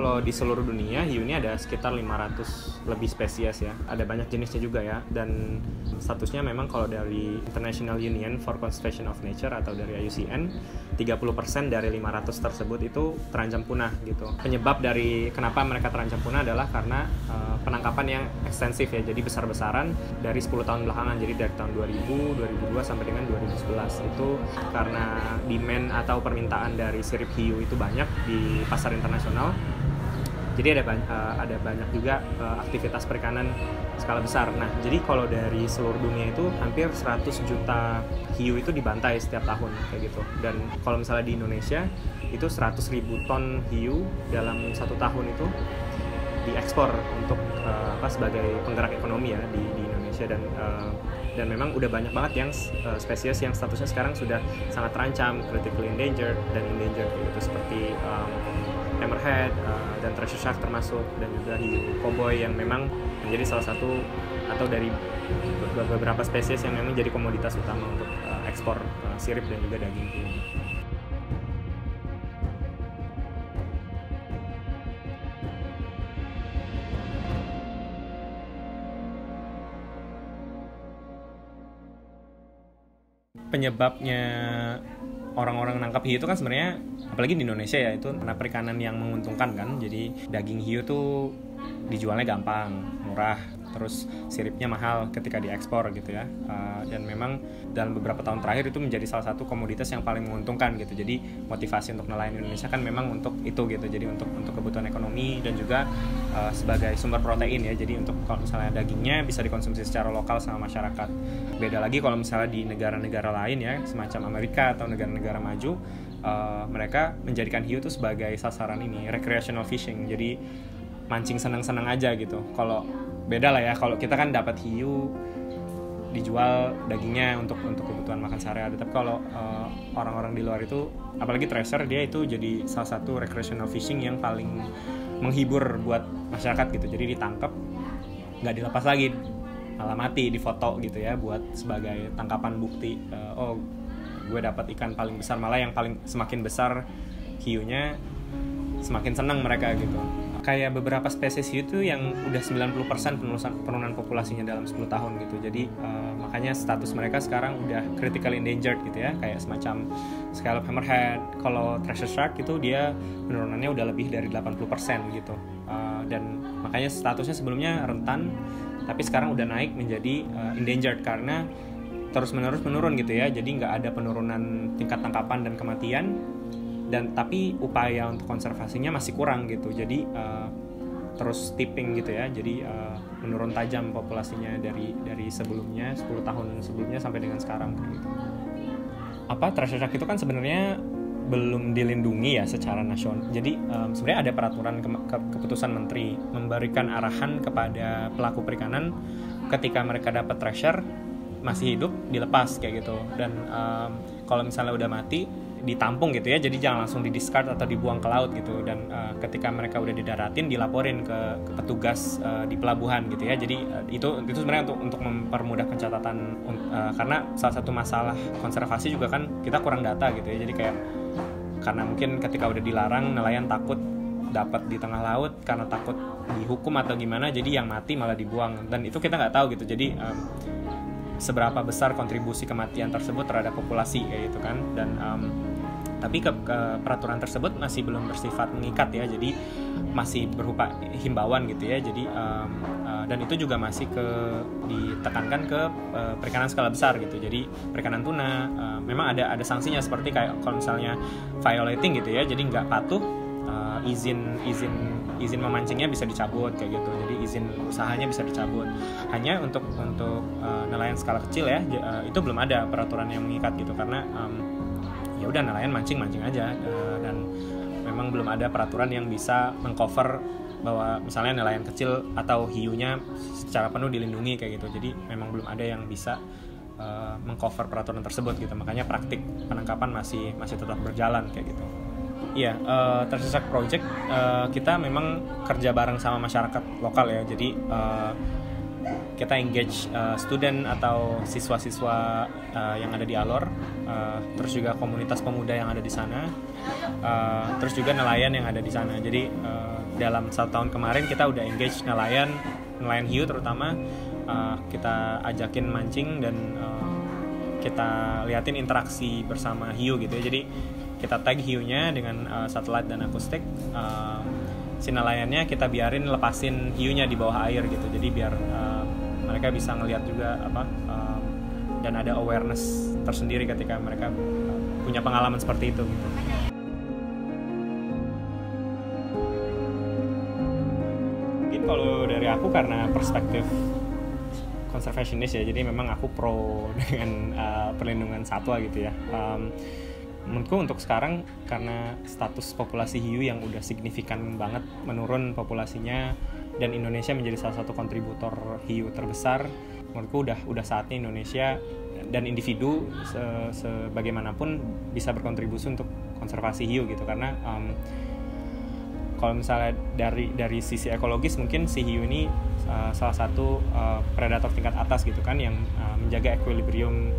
kalau di seluruh dunia hiu ini ada sekitar 500 lebih spesies ya. Ada banyak jenisnya juga ya. Dan statusnya memang kalau dari International Union for Conservation of Nature atau dari IUCN, 30% dari 500 tersebut itu terancam punah gitu. Penyebab dari kenapa mereka terancam punah adalah karena penangkapan yang ekstensif ya. Jadi besar-besaran dari 10 tahun belakangan. Jadi dari tahun 2000, 2002 sampai dengan 2011 itu karena demand atau permintaan dari sirip hiu itu banyak di pasar internasional. Jadi ada banyak juga aktivitas perikanan skala besar. Nah, jadi kalau dari seluruh dunia itu hampir 100 juta hiu itu dibantai setiap tahun kayak gitu. Dan kalau misalnya di Indonesia itu 100.000 ton hiu dalam 1 tahun itu diekspor untuk sebagai penggerak ekonomi ya di Indonesia. Dan memang udah banyak banget yang spesies yang statusnya sekarang sudah sangat terancam, critically endangered dan endangered gitu, seperti hammerhead dan treasure shark termasuk, dan juga hiu koboi yang memang menjadi salah satu atau dari beberapa spesies yang memang jadi komoditas utama untuk ekspor sirip dan juga daging hiu. Penyebabnya orang-orang nangkap hiu itu kan sebenarnya, apalagi di Indonesia ya, itu karena perikanan yang menguntungkan kan. Jadi daging hiu tuh dijualnya gampang, murah, terus siripnya mahal ketika diekspor gitu ya. Dan memang dalam beberapa tahun terakhir itu menjadi salah satu komoditas yang paling menguntungkan gitu. Jadi motivasi untuk nelayan Indonesia kan memang untuk itu gitu. Jadi untuk kebutuhan ekonomi dan juga sebagai sumber protein ya. Jadi untuk kalau misalnya dagingnya bisa dikonsumsi secara lokal sama masyarakat. Beda lagi kalau misalnya di negara-negara lain ya, semacam Amerika atau negara-negara maju, mereka menjadikan hiu itu sebagai sasaran ini, recreational fishing. Jadi mancing senang-senang aja gitu. Kalau beda lah ya, kalau kita kan dapat hiu dijual dagingnya untuk kebutuhan makan sehari-hari. Tapi kalau orang-orang di luar itu, apalagi treasure, dia itu jadi salah satu recreational fishing yang paling menghibur buat masyarakat gitu. Jadi ditangkap, nggak dilepas lagi, malah mati, difoto gitu ya, buat sebagai tangkapan bukti. Oh, gue dapat ikan paling besar. Malah yang paling semakin besar hiunya, semakin senang mereka gitu. Kayak beberapa spesies hiu itu yang udah 90% penurunan populasinya dalam 10 tahun gitu. Jadi makanya status mereka sekarang udah critically endangered gitu ya, kayak semacam scallop hammerhead. Kalau treasure shark itu dia penurunannya udah lebih dari 80% gitu. Dan makanya statusnya sebelumnya rentan, tapi sekarang udah naik menjadi endangered karena terus-menerus menurun gitu ya. Jadi nggak ada penurunan tingkat tangkapan dan kematian, tapi upaya untuk konservasinya masih kurang gitu. Jadi terus tipping gitu ya. Jadi menurun tajam populasinya dari sebelumnya, 10 tahun sebelumnya sampai dengan sekarang gitu. Treasure shark itu kan sebenarnya belum dilindungi ya secara nasional. Jadi sebenarnya ada peraturan keputusan menteri memberikan arahan kepada pelaku perikanan ketika mereka dapat treasure masih hidup dilepas kayak gitu. Dan kalau misalnya udah mati ditampung gitu ya, jadi jangan langsung di-discard atau dibuang ke laut gitu. Dan ketika mereka udah didaratin, dilaporin ke petugas di pelabuhan gitu ya. Jadi itu sebenarnya untuk mempermudah pencatatan, karena salah satu masalah konservasi juga kan kita kurang data gitu ya. Jadi kayak karena mungkin ketika udah dilarang, nelayan takut dapat di tengah laut karena takut dihukum atau gimana, jadi yang mati malah dibuang, dan itu kita nggak tahu gitu. Jadi seberapa besar kontribusi kematian tersebut terhadap populasi kayak gitu kan. Dan tapi peraturan tersebut masih belum bersifat mengikat ya, jadi masih berupa himbauan gitu ya. Jadi dan itu juga masih ditekankan ke perikanan skala besar gitu. Jadi perikanan tuna memang ada sanksinya, seperti kayak kalau misalnya violating gitu ya, jadi nggak patuh, izin memancingnya bisa dicabut kayak gitu. Jadi izin usahanya bisa dicabut. Hanya untuk nelayan skala kecil ya, itu belum ada peraturan yang mengikat gitu, karena ya udah nelayan mancing aja. Dan memang belum ada peraturan yang bisa mengcover bahwa misalnya nelayan kecil atau hiunya secara penuh dilindungi kayak gitu. Jadi memang belum ada yang bisa mengcover peraturan tersebut gitu. Makanya praktik penangkapan masih tetap berjalan kayak gitu. Iya, Treasure Shark Project kita memang kerja bareng sama masyarakat lokal ya. Jadi kita engage student atau siswa-siswa yang ada di Alor, terus juga komunitas pemuda yang ada di sana, terus juga nelayan yang ada di sana. Jadi dalam 1 tahun kemarin kita udah engage nelayan hiu terutama, kita ajakin mancing dan kita liatin interaksi bersama hiu gitu ya. Jadi kita tag hiunya dengan satelit dan akustik, si nelayannya kita biarin lepasin hiunya di bawah air gitu, jadi biar mereka bisa ngelihat juga dan ada awareness tersendiri ketika mereka punya pengalaman seperti itu gitu. Mungkin kalau dari aku karena perspektif conservationist ya, jadi memang aku pro dengan perlindungan satwa gitu ya. Menurutku untuk sekarang karena status populasi hiu yang udah signifikan banget menurun populasinya dan Indonesia menjadi salah satu kontributor hiu terbesar, menurutku udah saatnya Indonesia dan individu sebagaimanapun bisa berkontribusi untuk konservasi hiu gitu. Karena kalau misalnya dari sisi ekologis mungkin si hiu ini salah satu predator tingkat atas gitu kan, yang menjaga equilibrium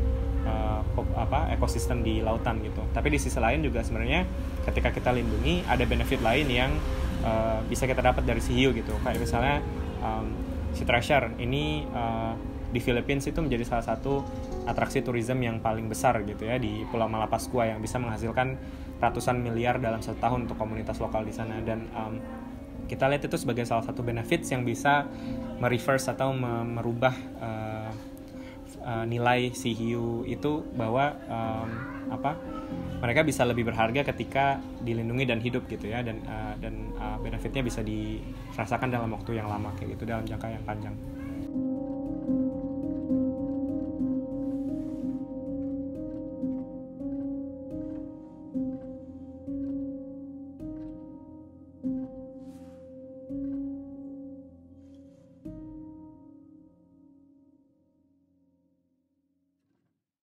ekosistem di lautan gitu. Tapi di sisi lain juga sebenarnya ketika kita lindungi ada benefit lain yang bisa kita dapat dari si hiu gitu. Kayak misalnya si treasure ini di Philippines itu menjadi salah satu atraksi tourism yang paling besar gitu ya di Pulau Malapaskua, yang bisa menghasilkan ratusan miliar dalam 1 tahun untuk komunitas lokal di sana. Dan kita lihat itu sebagai salah satu benefits yang bisa mereverse atau merubah nilai si hiu itu, bahwa mereka bisa lebih berharga ketika dilindungi dan hidup gitu ya, dan benefitnya bisa dirasakan dalam waktu yang lama kayak gitu, dalam jangka yang panjang.